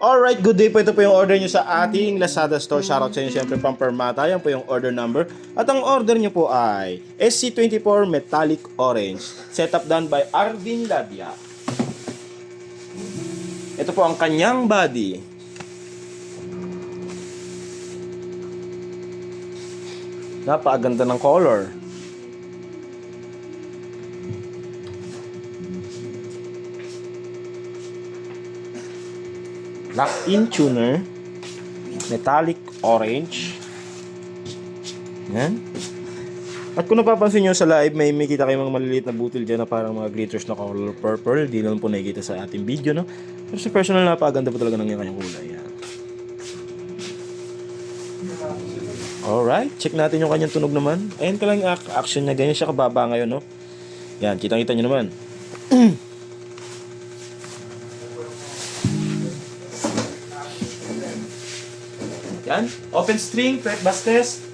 Alright, good day po. Ito po yung order nyo sa ating Lazada store. Shoutout sa inyo syempre from Permata. Yan po yung order number. At ang order nyo po ay SC24 Metallic Orange. Setup done by Arvin Ladia. Ito po ang kanyang body. Napakaganda ng color. Lock-in tuner, metallic orange. Yan. At kung napapansin nyo sa live, may kita kayong mga maliliit na butil dyan na parang mga glitters na color purple. Di naman po nakikita sa ating video, no? Pero sa personal, napakaganda po talaga ng kanyang kulay. Yan. Alright, check natin yung kanyang tunog naman. Ayan ka lang yung action niya. Ganyan siya kababa ngayon, no? Yan, kitang-kita nyo naman. Yan, open string, fret bass test.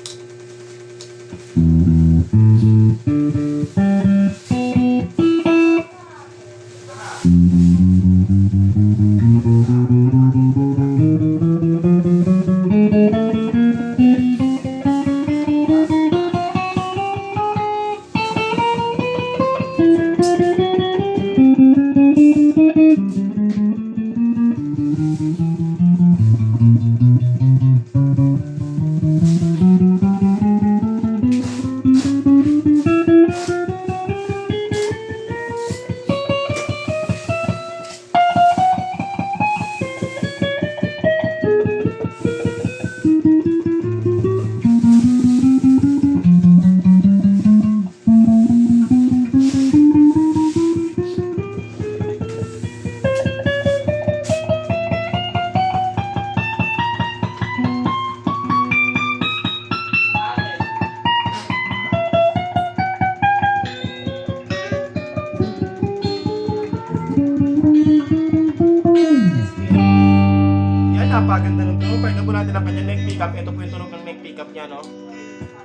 Napaganda ng tunog. Pakinggan po natin ang kanyang neck pickup. Ito po yung tunog ng neck pickup niya, no?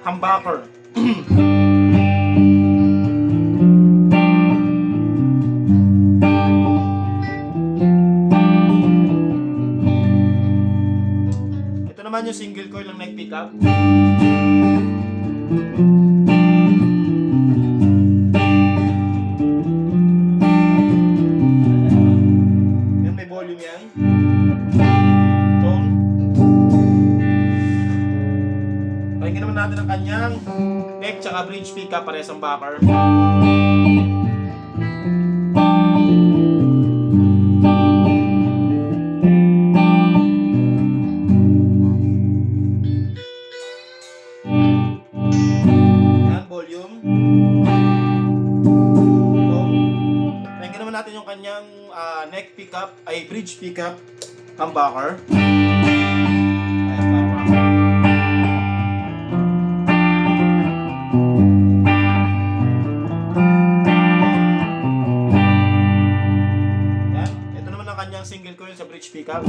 Humbucker. Ito naman yung single coil ng neck pickup. Yan, may volume yan. Pakinggan naman natin ang kanyang neck tsaka bridge pickup, parehas ang backer. Yan, volume. Pakinggan naman natin yung kanyang neck pickup, ay bridge pickup, humbucker. Single coil sa bridge pickup.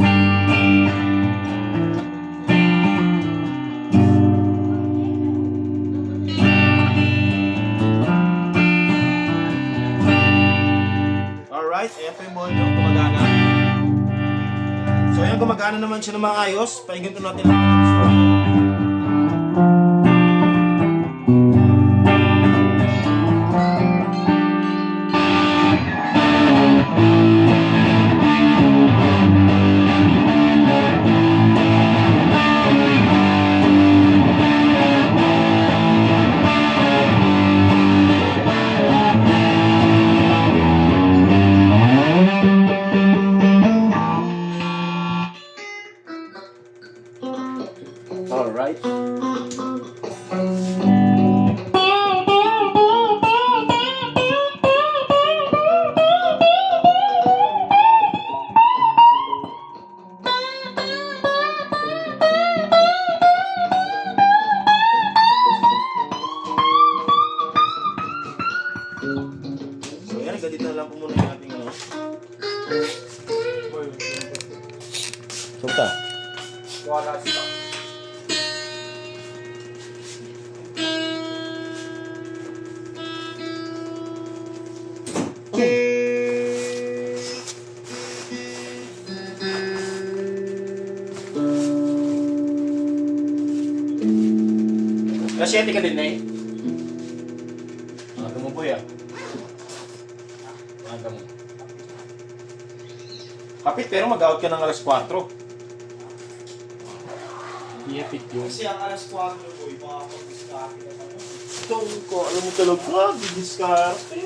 Alright, ayan po yung volume, gumagana. So ayan, gumagana naman siya ng maayos. Pakinggan po natin ang alright. So yan, ganito na lang po muna yung ating ano. Sulta. Wala siya. Alas 7 ka din, eh. Aga mo po yan. Aga mo. Kapit pero mag-out ka ng alas 4. Iyapit yun. Kasi ang alas 4 boy, makakapag-discarte ka pa nun. Ito ko, alam mo talaga, didiskarte.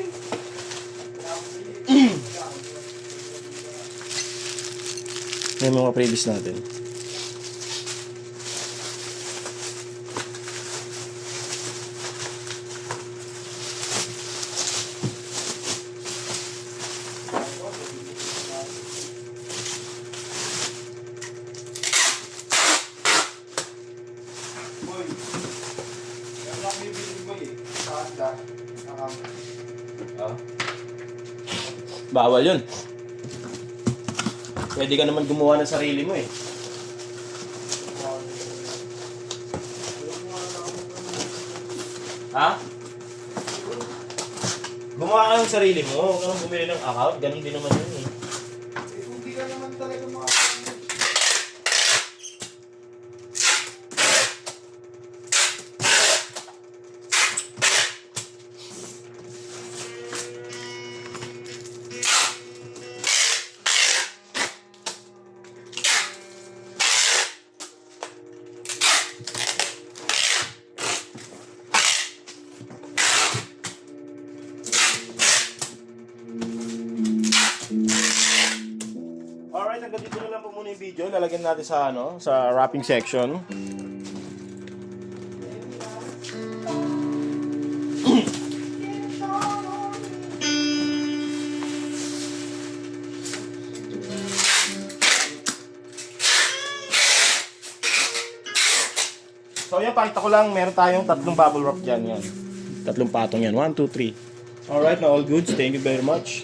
May mga previous natin. Boy, meron lang bibili boy eh. Sa handa. Bawal yun. Pwede ka naman gumawa ng sarili mo eh. Ha? Gumawa ka ng sarili mo. Huwag ka nang bumili ng account. Ganun din naman yun eh. Eh kung di ka naman talaga mga Alright, hanggang dito na lang po muna yung video. Lalagyan natin sa sa wrapping section. So yan, pakita ko lang, meron tayong 3 bubble wrap dyan yan. 3 patong yan. 1, 2, 3. Alright, na all goods. Thank you very much.